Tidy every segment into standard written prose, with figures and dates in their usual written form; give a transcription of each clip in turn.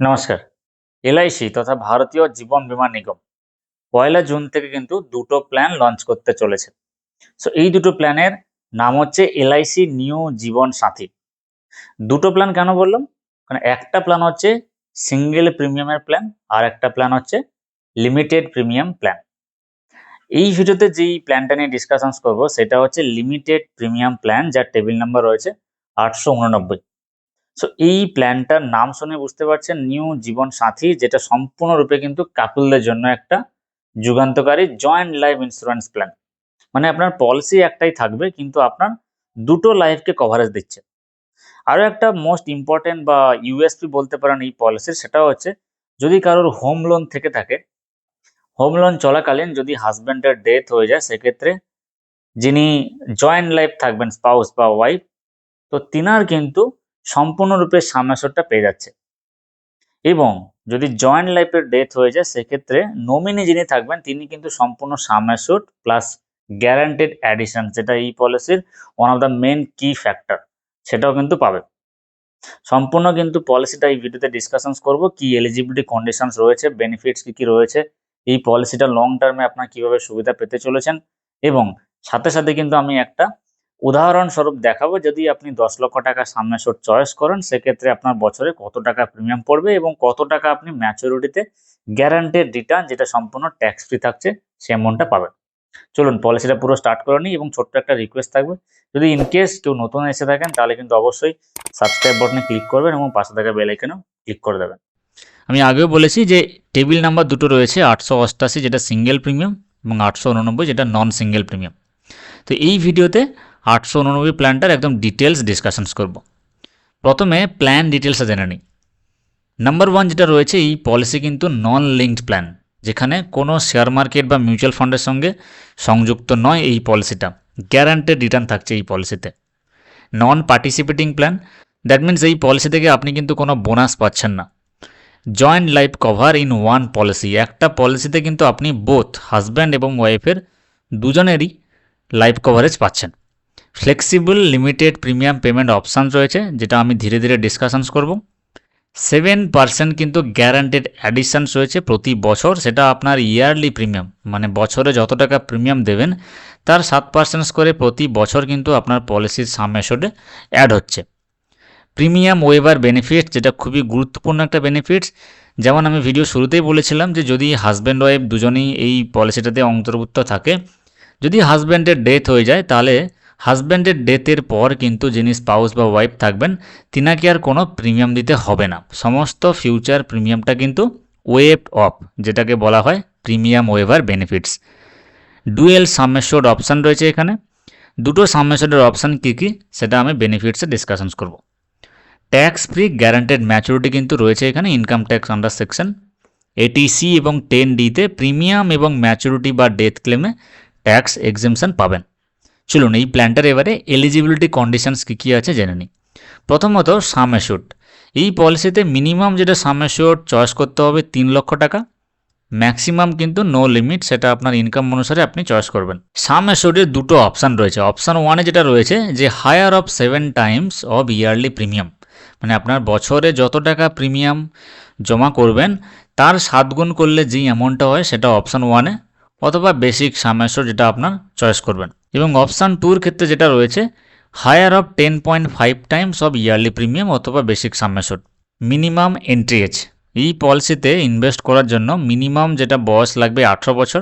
নমস্কার। এলআইসি তথা ভারতীয় জীবন বীমা নিগম ১লা জুন থেকে কিন্তু দুটো প্ল্যান লঞ্চ করতে চলেছে। এই দুটো প্ল্যানের নাম হচ্ছে এলআইসি নিউ জীবন সাথী। দুটো প্ল্যান কেন বললাম? কারণ একটা প্ল্যান হচ্ছে সিঙ্গেল প্রিমিয়ামের প্ল্যান, আর একটা প্ল্যান হচ্ছে লিমিটেড প্রিমিয়াম প্ল্যান। এই ভিডিওতে যেই প্ল্যানটা নিয়ে ডিসকাশনস করব সেটা হচ্ছে লিমিটেড প্রিমিয়াম প্ল্যান, যার টেবিল নাম্বার রয়েছে ৮৮৯। এই প্ল্যানটার নাম শুনে বুঝতে পারছেন নিউ জীবন সাথী, যেটা সম্পূর্ণরূপে কিন্তু কাপলদের জন্য একটা যুগান্তকারী জয়েন্ট লাইফ ইন্স্যুরেন্স প্ল্যান। মানে আপনার পলিসি একটাই থাকবে, কিন্তু আপনার দুটো লাইফকে কভারেজ দিচ্ছে। আরও একটা মোস্ট ইম্পর্টেন্ট বা ইউএসপি বলতে পারেন এই পলিসির, সেটা হচ্ছে যদি কারোর হোম লোন থেকে থাকে, হোম লোন চলাকালীন যদি হাজব্যান্ডের ডেথ হয়ে যায়, সেক্ষেত্রে যিনি জয়েন্ট লাইফ থাকবেন, স্পাউস বা ওয়াইফ, তো তিনার কিন্তু সম্পূর্ণরূপে সামেশনটা পেয়ে যাচ্ছে। এবং যদি জয়েন্ট লাইফের ডেথ হয়ে যায়, সেক্ষেত্রে নমিনি যিনি থাকবেন তিনি কিন্তু সম্পূর্ণ সাম অ্যাসিওরড প্লাস গ্যারান্টেড অ্যাডিশন, যেটা এই পলিসির ওয়ান অফ দ্য মেন কি ফ্যাক্টর, সেটাও কিন্তু পাবে। সম্পূর্ণ কিন্তু পলিসিটা এই ভিডিওতে ডিসকাশনস করব, কি এলিজিবিলিটি কন্ডিশনস রয়েছে, বেনিফিটস কী কী রয়েছে, এই পলিসিটা লং টার্মে আপনার কীভাবে সুবিধা পেতে চলেছেন, এবং সাথে সাথে কিন্তু আমি একটা উদাহরণস্বরূপ দেখাবো, যদি আপনি ১০ লক্ষ টাকা সাম অ্যাসিওরড চয়েস করেন, সেক্ষেত্রে আপনার বছরে কত টাকা প্রিমিয়াম পড়বে এবং কত টাকা আপনি ম্যাচুরিটিতে গ্যারান্টেড রিটার্ন, যেটা সম্পূর্ণ ট্যাক্স ফ্রি থাকছে, সে অ্যামাউন্টটা পাবেন। চলুন পলিসিটা পুরো স্টার্ট করে নিই, এবং ছোট্ট একটা রিকোয়েস্ট থাকবে, যদি ইনকেস কেউ নতুন এসে থাকেন তাহলে কিন্তু অবশ্যই সাবস্ক্রাইব বাটনে ক্লিক করবেন এবং পাশে থাকা বেল আইকনেও ক্লিক করে দেবেন। আমি আগেও বলেছি যে টেবিল নাম্বার দুটো রয়েছে, ৮৮৮ যেটা সিঙ্গেল প্রিমিয়াম এবং ৮৮৯ যেটা নন সিঙ্গেল প্রিমিয়াম। তো এই ভিডিওতে ৮৮৯ প্ল্যানটার একদম ডিটেলস ডিসকাশনস করব। প্রথমে প্ল্যান ডিটেলসটা জেনে নিই। নাম্বার 1 যেটা রয়েছে, এই পলিসি কিন্তু নন লিঙ্কড প্ল্যান, যেখানে কোনো শেয়ার মার্কেট বা মিউচুয়াল ফান্ডের সঙ্গে সংযুক্ত নয় এই পলিসিটা। গ্যারান্টেড রিটার্ন থাকছে এই পলিসিতে। নন পার্টিসিপেটিং প্ল্যান, দ্যাট মিনস এই পলিসি থেকে আপনি কিন্তু কোনো বোনাস পাচ্ছেন না। Joint life cover in one policy, একটা পলিসিতে কিন্তু আপনি বোথ হাজব্যান্ড এবং ওয়াইফের দুজনেরই লাইফ কভারেজ পাচ্ছেন। Flexible limited premium payment option রয়েছে, যেটা আমি ধীরে ধীরে ডিসকাশনস করব। 7% কিন্তু গ্যারান্টেড অ্যাডিশানস রয়েছে প্রতি বছর, সেটা আপনার ইয়ারলি প্রিমিয়াম, মানে বছরে যত টাকা প্রিমিয়াম দেবেন তার 7% করে প্রতি বছর কিন্তু আপনার পলিসির সাম অ্যাসিওর্ডে অ্যাড হচ্ছে। প্রিমিয়াম ওয়েভার বেনিফিটস, যেটা খুবই গুরুত্বপূর্ণ একটা বেনিফিটস। যেমন আমি ভিডিও শুরুতেই বলেছিলাম যে যদি হাজব্যান্ড ওয়াইফ দুজনেই এই পলিসিটাতে অন্তর্ভুক্ত থাকে, যদি হাজব্যান্ডের ডেথ হয়ে যায়, তাহলে হাজব্যান্ডের ডেথের পর কিন্তু যিনি স্পাউস বা ওয়াইফ থাকবেন তিনাকে আর কোনো প্রিমিয়াম দিতে হবে না। সমস্ত ফিউচার প্রিমিয়ামটা কিন্তু ওয়েভড অফ, যেটাকে বলা হয় প্রিমিয়াম ওয়েভার বেনিফিটস। ডুয়েল সাম অ্যাসিওরড অপশান রয়েছে এখানে। দুটো সাম অ্যাসিওর্ডের অপশান কী কী সেটা আমি বেনিফিটসে ডিসকাশনস করব। ট্যাক্স ফ্রি গ্যারান্টেড ম্যাচুরিটি কিন্তু রয়েছে এখানে, income tax under section 80C এবং 10Dতে প্রিমিয়াম এবং ম্যাচুরিটি বা ডেথ ক্লেমে ট্যাক্স এক্সেমশন পাবেন। চলুন এই প্ল্যানটার এবারে এলিজিবিলিটি কন্ডিশনস কী কী আছে জেনে নিই। প্রথমত সাম অ্যাসিওর্ড, এই পলিসিতে মিনিমাম যেটা সাম অ্যাসিওর্ড চয়েস করতে হবে 3 লক্ষ টাকা, ম্যাক্সিমাম কিন্তু নো লিমিট, সেটা আপনার ইনকাম অনুসারে আপনি চয়েস করবেন। সাম অ্যাসিওর্ডের দুটো অপশান রয়েছে। অপশান 1-এ যেটা রয়েছে যে higher of 7 times of yearly premium, মানে আপনার বছরে যত টাকা প্রিমিয়াম জমা করবেন তার 7 গুণ করলে যেই অ্যামাউন্টটা হয় সেটা অপশান 1-এ, অথবা বেসিক সাম অ্যাসিওর্ড যেটা আপনার চয়েস করবেন। এবং অপশান 2-এর ক্ষেত্রে যেটা রয়েছে higher of 10.5 times of yearly premium অথবা basic sum assured. Minimum entry age, এই পলিসিতে ইনভেস্ট করার জন্য মিনিমাম যেটা বয়স লাগবে 18 বছর।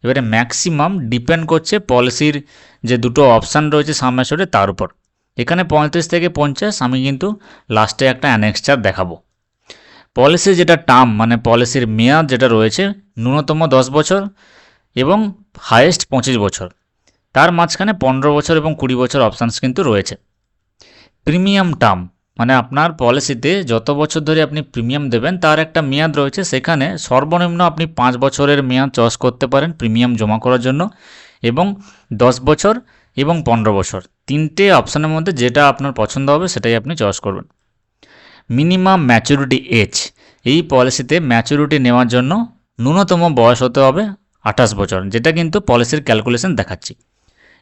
এবারে ম্যাক্সিমাম ডিপেন্ড করছে পলিসির যে দুটো অপশান রয়েছে সাম অ্যাসিওর্ডে তার উপর। এখানে 35 থেকে 50, আমি কিন্তু লাস্টে একটা অ্যানেক্সচার দেখাবো। পলিসির যেটা টার্ম, মানে পলিসির মেয়াদ যেটা রয়েছে ন্যূনতম 10 বছর এবং হায়েস্ট 25 বছর, তার মাঝখানে 15 বছর এবং 20 বছর অপশানস কিন্তু রয়েছে। প্রিমিয়াম টার্ম, মানে আপনার পলিসিতে যত বছর ধরে আপনি প্রিমিয়াম দেবেন তার একটা মেয়াদ রয়েছে, সেখানে সর্বনিম্ন আপনি 5 বছরের মেয়াদ চয়েস করতে পারেন প্রিমিয়াম জমা করার জন্য, এবং 10 বছর এবং 15 বছর, তিনটে অপশানের মধ্যে যেটা আপনার পছন্দ হবে সেটাই আপনি চয়েস করবেন। মিনিমাম ম্যাচুরিটি এজ, এই পলিসিতে ম্যাচুরিটি নেওয়ার জন্য ন্যূনতম বয়স হতে হবে 28 বছর, যেটা কিন্তু পলিসির ক্যালকুলেশন দেখাচ্ছি।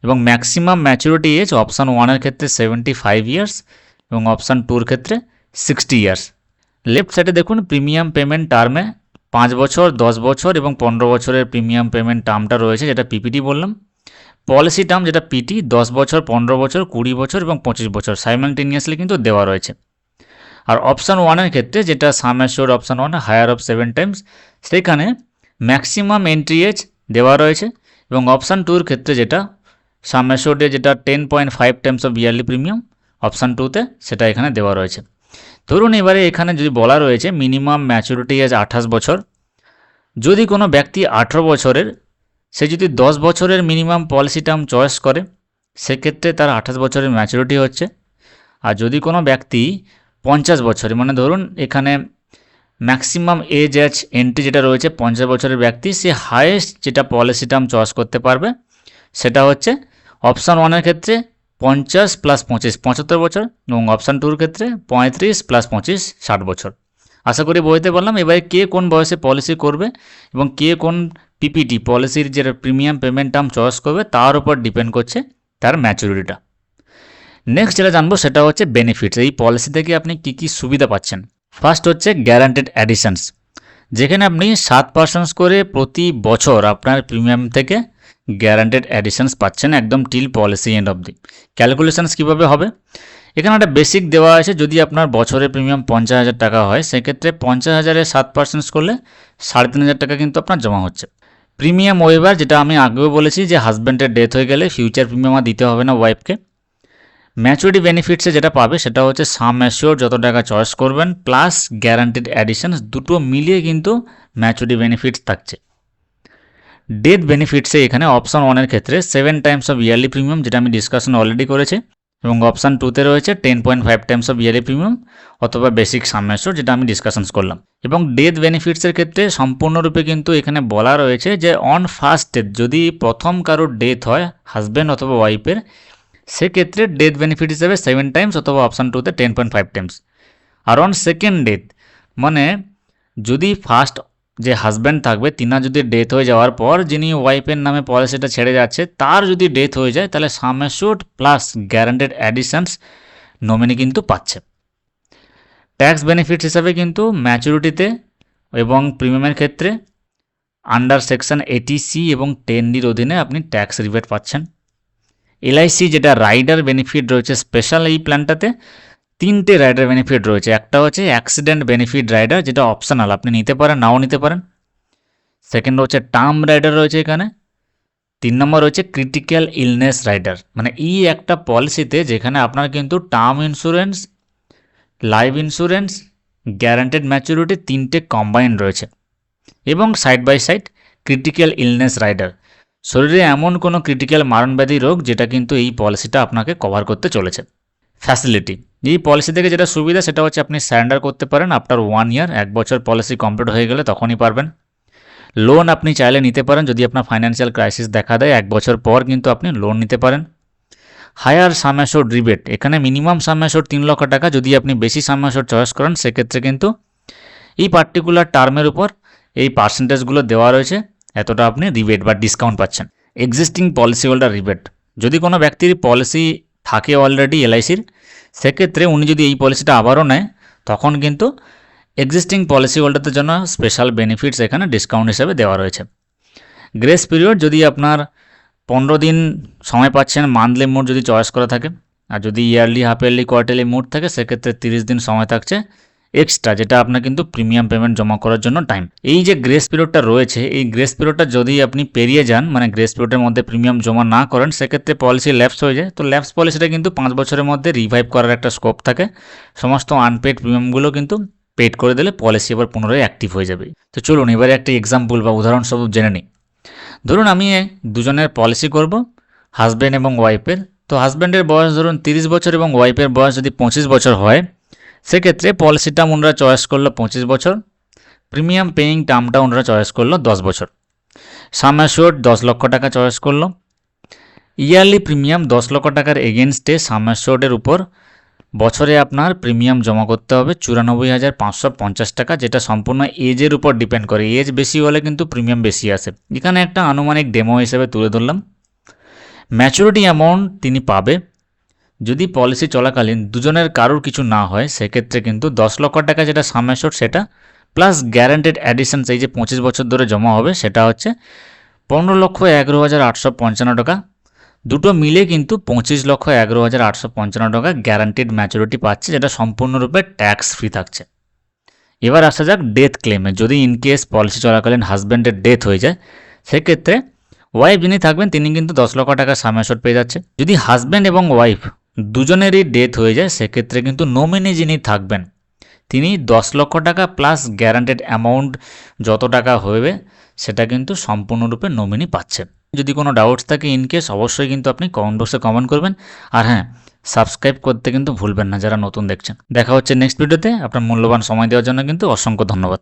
এবং ম্যাক্সিমাম ম্যাচুরিটি এজ অপশান 1-এর ক্ষেত্রে 75 ইয়ার্স এবং অপশান 2-এর ক্ষেত্রে 60 ইয়ার্স। লেফট সাইডে দেখুন প্রিমিয়াম পেমেন্ট টার্মে 5 বছর, 10 বছর এবং 15 বছরের প্রিমিয়াম পেমেন্ট টার্মটা রয়েছে, যেটা পিপিটি বললাম। পলিসি টার্ম যেটা পিটি 10 বছর, 15 বছর, 20 বছর এবং 25 বছর সাইমালটেনিয়াসলি কিন্তু দেওয়া রয়েছে। আর অপশান 1-এর ক্ষেত্রে যেটা sum assured option 1 higher of 7 times, সেখানে ম্যাক্সিমাম এন্ট্রি এজ দেওয়া রয়েছে। এবং অপশান 2-এর ক্ষেত্রে যেটা সাম অ্যাসিওর্ডে যেটা 10.5 times of yearly premium, option 2-তে সেটা এখানে দেওয়া রয়েছে। ধরুন এবারে এখানে যদি বলা রয়েছে মিনিমাম ম্যাচুরিটি এজ 28 বছর, যদি কোনো ব্যক্তি 18 বছরের, সে যদি 10 বছরের মিনিমাম পলিসি টার্ম চয়েস করে, সেক্ষেত্রে তার 28 বছরের ম্যাচুরিটি হচ্ছে। আর যদি কোনো ব্যক্তি 50 বছরের, মানে ধরুন এখানে ম্যাক্সিমাম এজ এন্ট্রি যেটা রয়েছে 50 বছরের ব্যক্তি, সে হায়েস্ট যেটা পলিসি টার্ম চয়েস করতে পারবে সেটা হচ্ছে অপশান 1-এর ক্ষেত্রে 50 + 25 75 বছর এবং অপশান 2-এর ক্ষেত্রে 35 + 25 60 বছর। আশা করি বলতে পারলাম। এবারে কে কোন বয়সে পলিসি করবে এবং কে কোন পিপিটি পলিসির যে প্রিমিয়াম পেমেন্ট টার্ম চয়েস করবে তার উপর ডিপেন্ড করছে তার ম্যাচুরিটিটা। নেক্সট যেটা জানবো সেটা হচ্ছে বেনিফিটস। এই পলিসি থেকে আপনি কী কী সুবিধা পাচ্ছেন। ফার্স্ট হচ্ছে গ্যারান্টেড অ্যাডিশনস, যেখানে আপনি 7% করে প্রতি বছর আপনার প্রিমিয়াম থেকে গ্যারান্টেড অ্যাডিশনস পাচ্ছেন একদম টিল পলিসি এন্ড অবধি। ক্যালকুলেশনস কীভাবে হবে, এখানে একটা বেসিক দেওয়া আছে। যদি আপনার বছরের প্রিমিয়াম 50,000 টাকা হয়, সেক্ষেত্রে 50,000-এ 7% করলে 3,500 টাকা কিন্তু আপনার জমা হচ্ছে। প্রিমিয়াম ওয়েভার, যেটা আমি আগেও বলেছি যে হাজব্যান্ডের ডেথ হয়ে গেলে ফিউচার প্রিমিয়াম আর দিতে হবে না ওয়াইফকে। ম্যাচুরিটি বেনিফিটসে যেটা পাবে সেটা হচ্ছে সাম অ্যাসিওর যত টাকা চয়েস করবেন প্লাস গ্যারান্টিড অ্যাডিশনস, দুটো মিলিয়ে কিন্তু ম্যাচুরিটি বেনিফিটস থাকছে। ডেথ বেনিফিটসে এখানে অপশান 1-এর ক্ষেত্রে 7 টাইমস অফ ইয়ারলি প্রিমিয়াম, যেটা আমি ডিসকাশন অলরেডি করেছি, এবং অপশান 2-তে রয়েছে 10.5 টাইমস অফ ইয়ারলি প্রিমিয়াম অথবা বেসিক সাম অ্যাসিওর, যেটা আমি ডিসকাশন করলাম। এবং ডেথ বেনিফিটসের ক্ষেত্রে সম্পূর্ণরূপে কিন্তু এখানে বলা রয়েছে যে অন ফার্স্ট ডেথ, যদি প্রথম কারোর ডেথ হয় হাজব্যান্ড অথবা ওয়াইফের, সেক্ষেত্রে ডেথ বেনিফিট হিসেবে 7 টাইমস অথবা অপশান 2-তে 10.5 টাইমস। আর অন সেকেন্ড ডেথ, মানে যদি ফার্স্ট যে হাজব্যান্ড থাকবে তিনার যদি ডেথ হয়ে যাওয়ার পর যিনি ওয়াইফের নামে পলিসিটা ছেড়ে যাচ্ছে তার যদি ডেথ হয়ে যায়, তাহলে সাম অ্যাসিওর্ড প্লাস গ্যারান্টেড অ্যাডিশনস নমিনি কিন্তু পাচ্ছে। ট্যাক্স বেনিফিটস হিসাবে কিন্তু ম্যাচুরিটিতে এবং প্রিমিয়ামের ক্ষেত্রে আন্ডার সেকশন 80C এবং 10Dর অধীনে আপনি ট্যাক্স রিবেট পাচ্ছেন। এলআইসি যেটা রাইডার বেনিফিট রয়েছে স্পেশাল এই প্ল্যানটাতে, 3টে রাইডার বেনিফিট রয়েছে। একটা হচ্ছে অ্যাক্সিডেন্ট বেনিফিট রাইডার, যেটা অপশনাল, আপনি নিতে পারেন নাও নিতে পারেন। সেকেন্ড হচ্ছে টার্ম রাইডার রয়েছে এখানে। 3 নম্বর হচ্ছে ক্রিটিক্যাল ইলনেস রাইডার, মানে এই একটা পলিসিতে যেখানে আপনার কিন্তু term insurance, life insurance, guaranteed maturity 3টে কম্বাইন্ড রয়েছে। এবং side by side critical illness rider, শরীরে এমন কোনো ক্রিটিক্যাল মারণব্যাধি রোগ যেটা কিন্তু এই পলিসিটা আপনাকে কভার করতে চলেছে। ফ্যাসিলিটি, এই পলিসি থেকে যেটা সুবিধা সেটা হচ্ছে আপনি সারেন্ডার করতে পারেন আফটার 1 ইয়ার, 1 বছর পলিসি কমপ্লিট হয়ে গেলে তখনই পারবেন। লোন আপনি চাইলে নিতে পারেন, যদি আপনার ফাইন্যান্সিয়াল ক্রাইসিস দেখা দেয় 1 বছর পর কিন্তু আপনি লোন নিতে পারেন। হায়ার সাম অ্যাসিওর্ড রিবেট, এখানে মিনিমাম সাম অ্যাসিওর্ড 3 লক্ষ টাকা, যদি আপনি বেশি সাম অ্যাসিওর্ড চয়েস করেন সেক্ষেত্রে কিন্তু এই পার্টিকুলার টার্মের উপর এই পার্সেন্টেজগুলো দেওয়া রয়েছে, এতটা আপনি রিবেট বা ডিসকাউন্ট পাচ্ছেন। এক্সিস্টিং পলিসি হোল্ডার রিবেট, যদি কোনো ব্যক্তির পলিসি থাকে অলরেডি এলআইসির, সেক্ষেত্রে উনি যদি এই পলিসিটা আবারও নেয় তখন কিন্তু এক্সিস্টিং পলিসি হোল্ডারদের জন্য স্পেশাল বেনিফিটস এখানে ডিসকাউন্ট হিসেবে দেওয়া রয়েছে। গ্রেস পিরিয়ড, যদি আপনার 15 দিন সময় পাচ্ছেন মান্থলি মোড যদি চয়েস করা থাকে, আর যদি yearly, half yearly, quarterly mode থাকে সেক্ষেত্রে 30 দিন সময় থাকছে এক্সট্রা, যেটা আপনার কিন্তু প্রিমিয়াম পেমেন্ট জমা করার জন্য টাইম। এই যে গ্রেস পিরিয়ডটা রয়েছে, এই গ্রেস পিরিয়ডটা যদি আপনি পেরিয়ে যান, মানে গ্রেস পিরিয়ডের মধ্যে প্রিমিয়াম জমা না করেন, সেক্ষেত্রে পলিসি ল্যাপস হয়ে যায়। তো ল্যাপস পলিসিটা কিন্তু 5 বছরের মধ্যে রিভাইভ করার একটা স্কোপ থাকে। সমস্ত আনপেড প্রিমিয়ামগুলো কিন্তু পেড করে দিলে পলিসি এবার পুনরায় অ্যাক্টিভ হয়ে যাবে। তো চলুন এবারে একটা এক্সাম্পল বা উদাহরণস্বরূপ জেনে নিই। ধরুন আমি দুজনের পলিসি করব, হাজব্যান্ড এবং ওয়াইফের। তো হাজব্যান্ডের বয়স ধরুন 30 বছর এবং ওয়াইফের বয়স যদি 25 বছর হয়, সেক্ষেত্রে পলিসি টার্ম ওনারা চয়েস করলো 25 বছর, প্রিমিয়াম পেইং টার্মটা ওনারা চয়েস করলো 10 বছর, সাম অ্যাসিওর্ড 10 লক্ষ টাকা চয়েস করলো। ইয়ারলি প্রিমিয়াম 10 লক্ষ টাকার এগেনস্টে সাম অ্যাসিওর্ডের উপর বছরে আপনার প্রিমিয়াম জমা করতে হবে 94,550 টাকা, যেটা সম্পূর্ণ এজের উপর ডিপেন্ড করে। এজ বেশি হলে কিন্তু প্রিমিয়াম বেশি আসে। এখানে একটা আনুমানিক ডেমো হিসেবে তুলে ধরলাম। ম্যাচুরিটি অ্যামাউন্ট তিনি পাবে যদি পলিসি চলাকালীন দুজনের কারোর কিছু না হয় সেক্ষেত্রে কিন্তু 10 লক্ষ টাকা যেটা সাম অ্যাশোর্ড সেটা প্লাস গ্যারান্টেড অ্যাডিশনস এই যে 25 বছর ধরে জমা হবে সেটা হচ্ছে 15,11,855 টাকা। দুটো মিলে কিন্তু 25,11,855 টাকা গ্যারান্টিড ম্যাচুরিটি পাচ্ছে, যেটা সম্পূর্ণরূপে ট্যাক্স ফ্রি থাকছে। এবার আসা যাক ডেথ ক্লেমে। যদি ইনকেস পলিসি চলাকালীন হাজব্যান্ডের ডেথ হয়ে যায় সেক্ষেত্রে ওয়াইফ যিনি থাকবেন তিনি কিন্তু 10 লক্ষ টাকা সাম অ্যাশোর্ড পেয়ে যাচ্ছে। যদি হাজব্যান্ড এবং ওয়াইফ দুজনেরই ডেথ হয়ে যায় সেক্ষেত্রে কিন্তু নমিনি যিনি থাকবেন তিনি 10 লক্ষ টাকা প্লাস গ্যারান্টেড অ্যামাউন্ট যত টাকা হবে সেটা কিন্তু সম্পূর্ণরূপে নমিনি পাচ্ছেন। যদি কোনো ডাউটস থাকে ইনকেস অবশ্যই কিন্তু আপনি কমেন্ট বক্সে কমেন্ট করবেন। আর হ্যাঁ, সাবস্ক্রাইব করতে কিন্তু ভুলবেন না যারা নতুন দেখছেন। দেখা হচ্ছে নেক্সট ভিডিওতে। আপনার মূল্যবান সময় দেওয়ার জন্য কিন্তু অসংখ্য ধন্যবাদ।